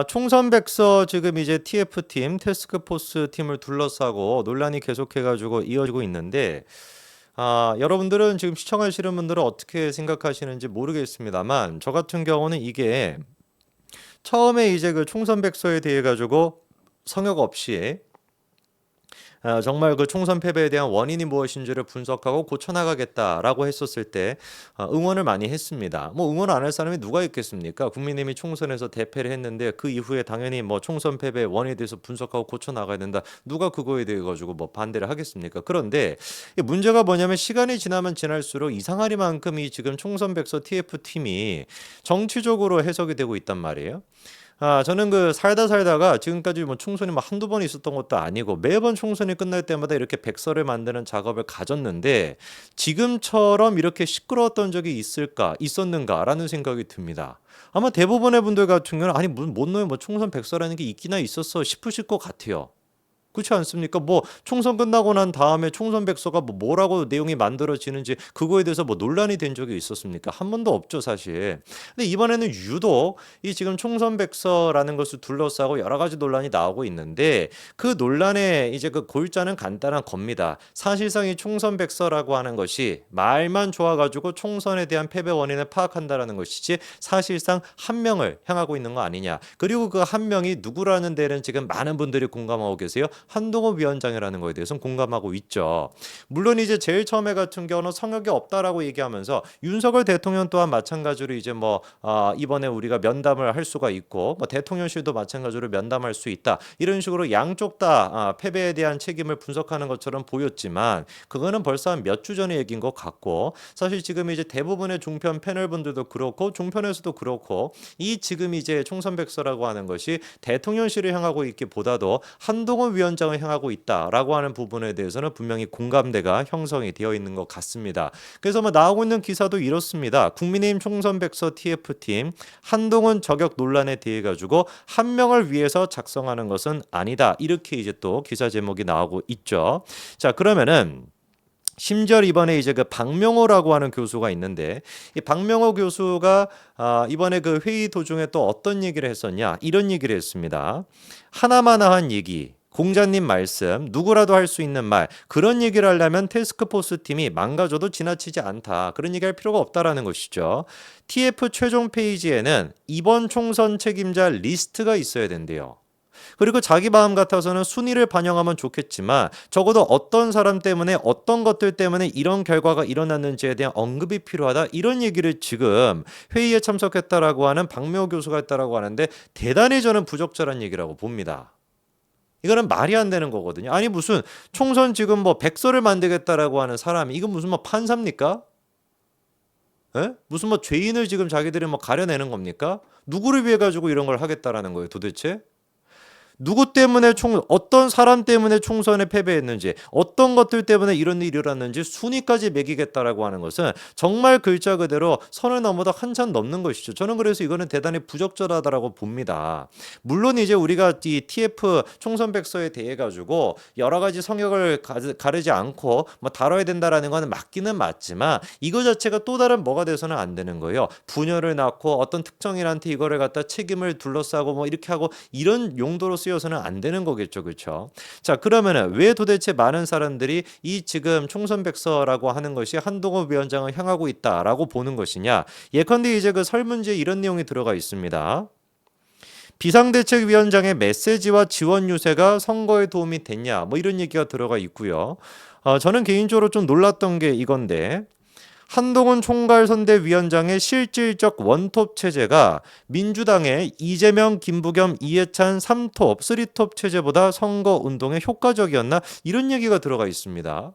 총선 백서 지금 이제 TF팀, 태스크포스 팀을 둘러싸고 논란이 계속해 가지고 이어지고 있는데 여러분들은 지금 시청하시는 분들은 어떻게 생각하시는지 모르겠습니다만 저 같은 경우는 이게 처음에 이제 그 총선 백서에 대해 가지고 성역 없이 정말 그 총선 패배에 대한 원인이 무엇인지를 분석하고 고쳐나가겠다라고 했었을 때 응원을 많이 했습니다. 뭐 응원 안 할 사람이 누가 있겠습니까? 국민의힘이 총선에서 대패를 했는데 그 이후에 당연히 뭐 총선 패배의 원인에 대해서 분석하고 고쳐나가야 된다. 누가 그거에 대해 가지고 뭐 반대를 하겠습니까? 그런데 이 문제가 뭐냐면 시간이 지나면 지날수록 이상하리만큼 이 지금 총선 백서 TF팀이 정치적으로 해석이 되고 있단 말이에요. 저는 그 살다가 지금까지 뭐 총선이 뭐 한두 번 있었던 것도 아니고 매번 총선이 끝날 때마다 이렇게 백서를 만드는 작업을 가졌는데 지금처럼 이렇게 시끄러웠던 적이 있었는가라는 생각이 듭니다. 아마 대부분의 분들 같은 경우는 아니 무슨 뭔 놈의 뭐 총선 백서라는 게 있기나 있었어 싶으실 것 같아요. 그렇지 않습니까? 뭐 총선 끝나고 난 다음에 총선 백서가 뭐라고 내용이 만들어지는지 그거에 대해서 뭐 논란이 된 적이 있었습니까? 한 번도 없죠, 사실. 근데 이번에는 유독 이 지금 총선 백서라는 것을 둘러싸고 여러 가지 논란이 나오고 있는데 그 논란의 이제 그 골자는 간단한 겁니다. 사실상 이 총선 백서라고 하는 것이 말만 좋아가지고 총선에 대한 패배 원인을 파악한다라는 것이지 사실상 한 명을 향하고 있는 거 아니냐. 그리고 그 한 명이 누구라는 데는 지금 많은 분들이 공감하고 계세요. 한동훈 위원장이라는 거에 대해서는 공감하고 있죠. 물론 이제 제일 처음에 같은 경우는 성역이 없다라고 얘기하면서 윤석열 대통령 또한 마찬가지로 이제 뭐 이번에 우리가 면담을 할 수가 있고 뭐 대통령실도 마찬가지로 면담할 수 있다. 이런 식으로 양쪽 다 패배에 대한 책임을 분석하는 것처럼 보였지만 그거는 벌써 한 몇 주 전의 얘기인 것 같고 사실 지금 이제 대부분의 종편 패널분들도 그렇고 종편에서도 그렇고 이 지금 이제 총선 백서라고 하는 것이 대통령실을 향하고 있기보다도 한동훈 위원장을 향하고 있다라고 하는 부분에 대해서는 분명히 공감대가 형성이 되어 있는 것 같습니다. 그래서 뭐 나오고 있는 기사도 이렇습니다. 국민의힘 총선 백서 TF팀 한동훈 저격 논란에 대해 가지고 한 명을 위해서 작성하는 것은 아니다. 이렇게 이제 또 기사 제목이 나오고 있죠. 자, 그러면은 심지어 이번에 이제 그 박명호라고 하는 교수가 있는데 이 박명호 교수가 이번에 그 회의 도중에 또 어떤 얘기를 했었냐 이런 얘기를 했습니다. 하나마나한 얘기 공자님 말씀 누구라도 할 수 있는 말 그런 얘기를 하려면 태스크포스 팀이 망가져도 지나치지 않다. 그런 얘기할 필요가 없다라는 것이죠. TF 최종 페이지에는 이번 총선 책임자 리스트가 있어야 된대요. 그리고 자기 마음 같아서는 순위를 반영하면 좋겠지만 적어도 어떤 사람 때문에 어떤 것들 때문에 이런 결과가 일어났는지에 대한 언급이 필요하다. 이런 얘기를 지금 회의에 참석했다라고 하는 박명호 교수가 했다라고 하는데 대단히 저는 부적절한 얘기라고 봅니다. 이거는 말이 안 되는 거거든요. 아니 무슨 총선 지금 뭐 백서를 만들겠다라고 하는 사람이 이건 무슨 뭐 판사입니까? 예? 무슨 뭐 죄인을 지금 자기들이 뭐 가려내는 겁니까? 누구를 위해 가지고 이런 걸 하겠다라는 거예요, 도대체? 누구 때문에 어떤 사람 때문에 총선에 패배했는지 어떤 것들 때문에 이런 일이 일어났는지 순위까지 매기겠다라고 하는 것은 정말 글자 그대로 선을 넘어도 한참 넘는 것이죠. 저는 그래서 이거는 대단히 부적절하다라고 봅니다. 물론 이제 우리가 이 TF 총선 백서에 대해 가지고 여러 가지 성역을 가르지 않고 뭐 다뤄야 된다라는 거는 맞기는 맞지만 이거 자체가 또 다른 뭐가 돼서는 안 되는 거예요. 분열을 낳고 어떤 특정인한테 이거를 갖다 책임을 둘러싸고 뭐 이렇게 하고 이런 용도로 쓰여서는 안 되는 거겠죠. 그렇죠? 자, 그러면은 왜 도대체 많은 사람들이 이 지금 총선 백서라고 하는 것이 한동훈 위원장을 향하고 있다라고 보는 것이냐? 예컨대 이제 그 설문지에 이런 내용이 들어가 있습니다. 비상대책위원장의 메시지와 지원 유세가 선거에 도움이 됐냐? 뭐 이런 얘기가 들어가 있고요. 저는 개인적으로 좀 놀랐던 게 이건데 한동훈 총괄선대위원장의 실질적 원톱 체제가 민주당의 이재명, 김부겸, 이해찬 3톱, 3톱 체제보다 선거운동에 효과적이었나? 이런 얘기가 들어가 있습니다.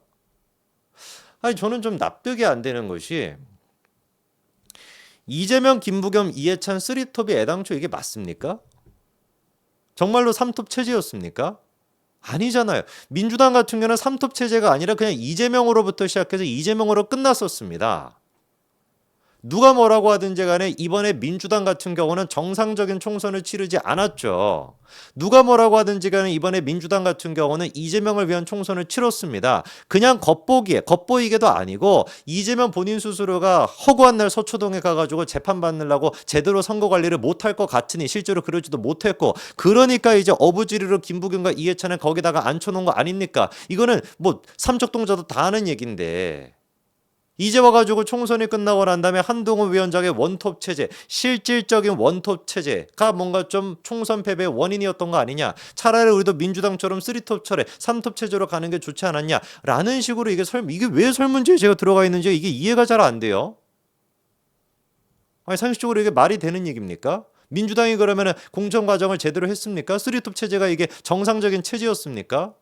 아니 저는 좀 납득이 안 되는 것이 이재명, 김부겸, 이해찬 3톱이 애당초 이게 맞습니까? 정말로 3톱 체제였습니까? 아니잖아요. 민주당 같은 경우는 3톱 체제가 아니라 그냥 이재명으로부터 시작해서 이재명으로 끝났었습니다. 누가 뭐라고 하든지 간에 이번에 민주당 같은 경우는 정상적인 총선을 치르지 않았죠. 누가 뭐라고 하든지 간에 이번에 민주당 같은 경우는 이재명을 위한 총선을 치렀습니다. 그냥 겉보이게도 아니고 이재명 본인 스스로가 허구한 날 서초동에 가가지고 재판받느라고 제대로 선거 관리를 못할 것 같으니 실제로 그러지도 못했고, 그러니까 이제 어부지리로 김부겸과 이해찬을 거기다가 앉혀놓은 거 아닙니까? 이거는 뭐 삼척동자도 다 아는 얘긴데, 이제 와가지고 총선이 끝나고 난 다음에 한동훈 위원장의 원톱 체제, 실질적인 원톱 체제가 뭔가 좀 총선 패배의 원인이었던 거 아니냐, 차라리 우리도 민주당처럼 3톱 차례 3톱 체제로 가는 게 좋지 않았냐 라는 식으로 이게 왜 설문지에 제가 들어가 있는지 이게 이해가 잘 안 돼요. 아니, 상식적으로 이게 말이 되는 얘기입니까? 민주당이 그러면 공천 과정을 제대로 했습니까? 3톱 체제가 이게 정상적인 체제였습니까?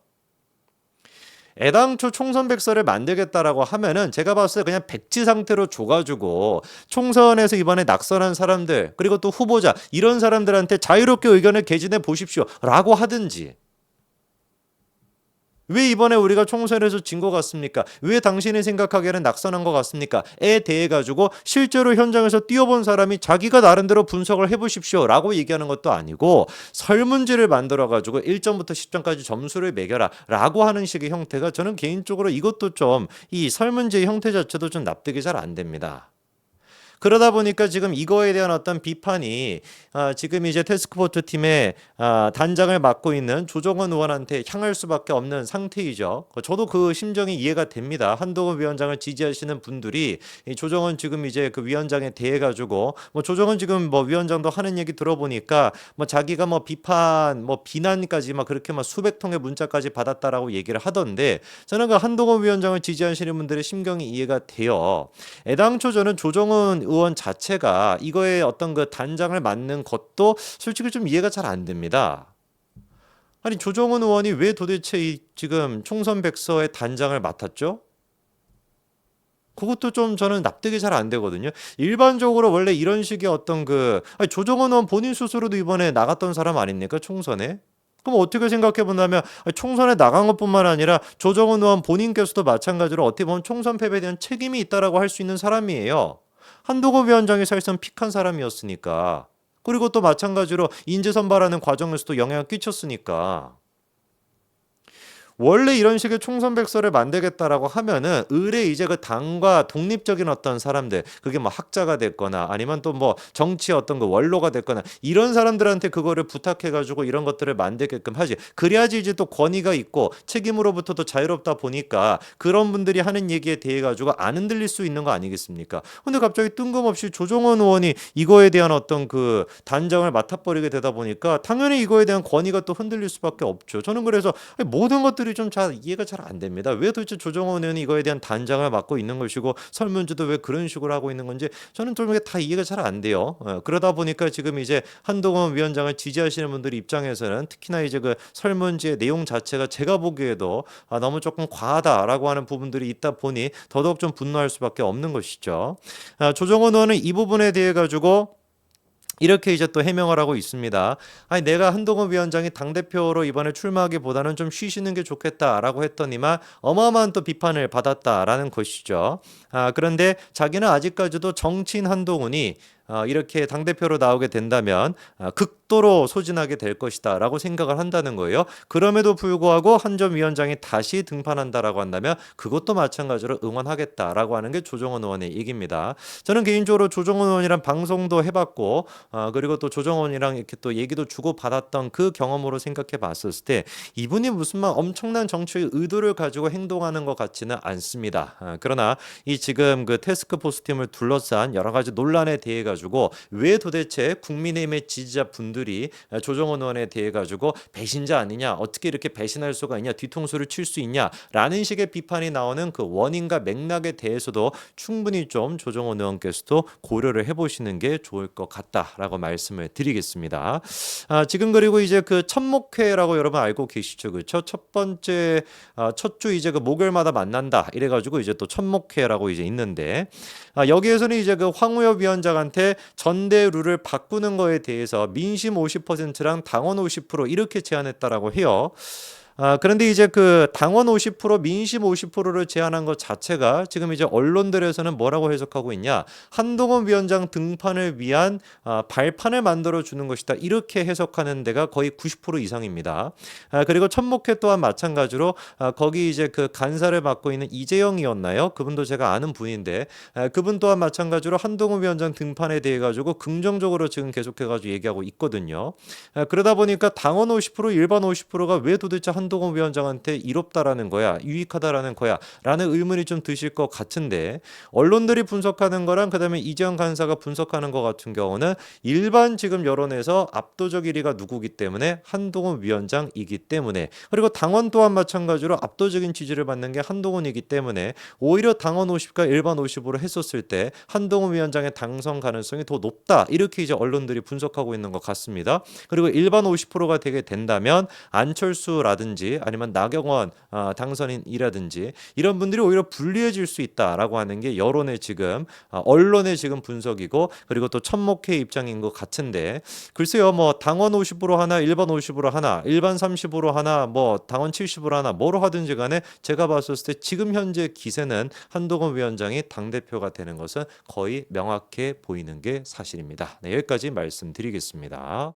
애당초 총선 백서를 만들겠다라고 하면은 제가 봤을 때 그냥 백지 상태로 줘가지고 총선에서 이번에 낙선한 사람들, 그리고 또 후보자, 이런 사람들한테 자유롭게 의견을 개진해 보십시오 라고 하든지, 왜 이번에 우리가 총선에서 진 것 같습니까? 왜 당신이 생각하기에는 낙선한 것 같습니까? 에 대해 가지고 실제로 현장에서 뛰어본 사람이 자기가 나름대로 분석을 해보십시오 라고 얘기하는 것도 아니고, 설문지를 만들어 가지고 1점부터 10점까지 점수를 매겨라 라고 하는 식의 형태가, 저는 개인적으로 이것도 좀, 이 설문지의 형태 자체도 좀 납득이 잘 안 됩니다. 그러다 보니까 지금 이거에 대한 어떤 비판이 지금 이제 태스크포트 팀의 단장을 맡고 있는 조정원 의원한테 향할 수밖에 없는 상태이죠. 저도 그 심정이 이해가 됩니다. 한동훈 위원장을 지지하시는 분들이 이 조정원 지금 이제 그 위원장에 대해 가지고, 뭐 조정원 지금 뭐 위원장도 하는 얘기 들어보니까 뭐 자기가 뭐 비판 뭐 비난까지 막 그렇게 막 수백 통의 문자까지 받았다라고 얘기를 하던데, 저는 그 한동훈 위원장을 지지하시는 분들의 심경이 이해가 돼요. 애당초 저는 조정원 의원 자체가 이거에 어떤 그 단장을 맡는 것도 솔직히 좀 이해가 잘 안 됩니다. 아니, 조정원 의원이 왜 도대체 이 지금 총선 백서의 단장을 맡았죠? 그것도 좀 저는 납득이 잘 안 되거든요. 일반적으로 원래 이런 식의 어떤 아니, 조정원 의원 본인 스스로도 이번에 나갔던 사람 아닙니까? 총선에. 그럼 어떻게 생각해 본다면 총선에 나간 것뿐만 아니라 조정원 의원 본인께서도 마찬가지로 어떻게 보면 총선 패배에 대한 책임이 있다라고 할 수 있는 사람이에요. 한동훈 위원장이 사실상 픽한 사람이었으니까. 그리고 또 마찬가지로 인재 선발하는 과정에서도 영향을 끼쳤으니까. 원래 이런 식의 총선 백서를 만들겠다라고 하면은 의뢰 이제 그 당과 독립적인 어떤 사람들, 그게 뭐 학자가 됐거나 아니면 또 뭐 정치 어떤 그 원로가 됐거나 이런 사람들한테 그거를 부탁해 가지고 이런 것들을 만들게끔 하지. 그래야지 이제 또 권위가 있고 책임으로부터도 자유롭다 보니까 그런 분들이 하는 얘기에 대해 가지고 안 흔들릴 수 있는 거 아니겠습니까? 근데 갑자기 뜬금없이 조정원 의원이 이거에 대한 어떤 그 단장을 맡아버리게 되다 보니까 당연히 이거에 대한 권위가 또 흔들릴 수밖에 없죠. 저는 그래서 모든 것들이 좀 잘 이해가 잘 안 됩니다. 왜 도대체 조정원 의원이 이거에 대한 단장을 맡고 있는 것이고 설문지도 왜 그런 식으로 하고 있는 건지 저는 좀 이게 다 이해가 잘 안 돼요. 그러다 보니까 지금 이제 한동훈 위원장을 지지하시는 분들 입장에서는 특히나 이제 그 설문지의 내용 자체가 제가 보기에도 너무 조금 과하다라고 하는 부분들이 있다 보니 더더욱 좀 분노할 수밖에 없는 것이죠. 조정원 의원은 이 부분에 대해 가지고 이렇게 이제 또 해명을 하고 있습니다. 아니, 내가 한동훈 위원장이 당대표로 이번에 출마하기보다는 좀 쉬시는 게 좋겠다라고 했더니만 어마어마한 또 비판을 받았다라는 것이죠. 그런데 자기는 아직까지도 정치인 한동훈이 이렇게 당대표로 나오게 된다면 극도로 소진하게 될 것이다 라고 생각을 한다는 거예요. 그럼에도 불구하고 한 점 위원장이 다시 등판한다라고 한다면 그것도 마찬가지로 응원하겠다라고 하는 게 조정원 의원의 얘기입니다. 저는 개인적으로 조정원 의원이랑 방송도 해봤고 그리고 또 조정원 의원이랑 이렇게 또 얘기도 주고받았던 그 경험으로 생각해 봤을 때 이분이 무슨 막 엄청난 정치의 의도를 가지고 행동하는 것 같지는 않습니다. 그러나 이 지금 그 태스크포스 팀을 둘러싼 여러 가지 논란에 대해 가지고 왜 도대체 국민의힘의 지지자 분들이 조정원 의원에 대해 가지고 배신자 아니냐, 어떻게 이렇게 배신할 수가 있냐, 뒤통수를 칠 수 있냐라는 식의 비판이 나오는 그 원인과 맥락에 대해서도 충분히 좀 조정원 의원께서도 고려를 해보시는 게 좋을 것 같다라고 말씀을 드리겠습니다. 지금 그리고 이제 그 천목회라고 여러분 알고 계시죠, 그렇죠? 첫 번째 첫 주 이제 그 목요일마다 만난다 이래가지고 이제 또 천목회라고 이제 있는데 여기에서는 이제 그 황우엽 위원장한테 전대 룰을 바꾸는 거에 대해서 민심 50%랑 당원 50% 이렇게 제안했다라고 해요. 그런데 이제 그 당원 50% 민심 50%를 제한한 것 자체가 지금 이제 언론들에서는 뭐라고 해석하고 있냐. 한동훈 위원장 등판을 위한 발판을 만들어 주는 것이다. 이렇게 해석하는 데가 거의 90% 이상입니다. 그리고 천목회 또한 마찬가지로 거기 이제 그 간사를 맡고 있는 이재영이었나요? 그분도 제가 아는 분인데 그분 또한 마찬가지로 한동훈 위원장 등판에 대해 가지고 긍정적으로 지금 계속해 가지고 얘기하고 있거든요. 그러다 보니까 당원 50% 일반 50%가 왜 도대체 한동훈 위원장한테 이롭다라는 거야, 유익하다라는 거야 라는 의문이 좀 드실 것 같은데 언론들이 분석하는 거랑 그다음에 이재영 간사가 분석하는 것 같은 경우는 일반 지금 여론에서 압도적 1위가 누구기 때문에 한동훈 위원장이기 때문에 그리고 당원 또한 마찬가지로 압도적인 지지를 받는 게 한동훈이기 때문에 오히려 당원 50과 일반 50으로 했었을 때 한동훈 위원장의 당선 가능성이 더 높다 이렇게 이제 언론들이 분석하고 있는 것 같습니다. 그리고 일반 50%가 되게 된다면 안철수라든지 아니면 나경원 당선인이라든지 이런 분들이 오히려 불리해질 수 있다라고 하는 게 여론의 지금 언론의 지금 분석이고 그리고 또 천목회 입장인 것 같은데 글쎄요 뭐 당원 50% 하나 일반 50% 하나 일반 30% 하나 뭐 당원 70% 하나 뭐로 하든지 간에 제가 봤을 때 지금 현재 기세는 한동훈 위원장이 당대표가 되는 것은 거의 명확해 보이는 게 사실입니다. 네, 여기까지 말씀드리겠습니다.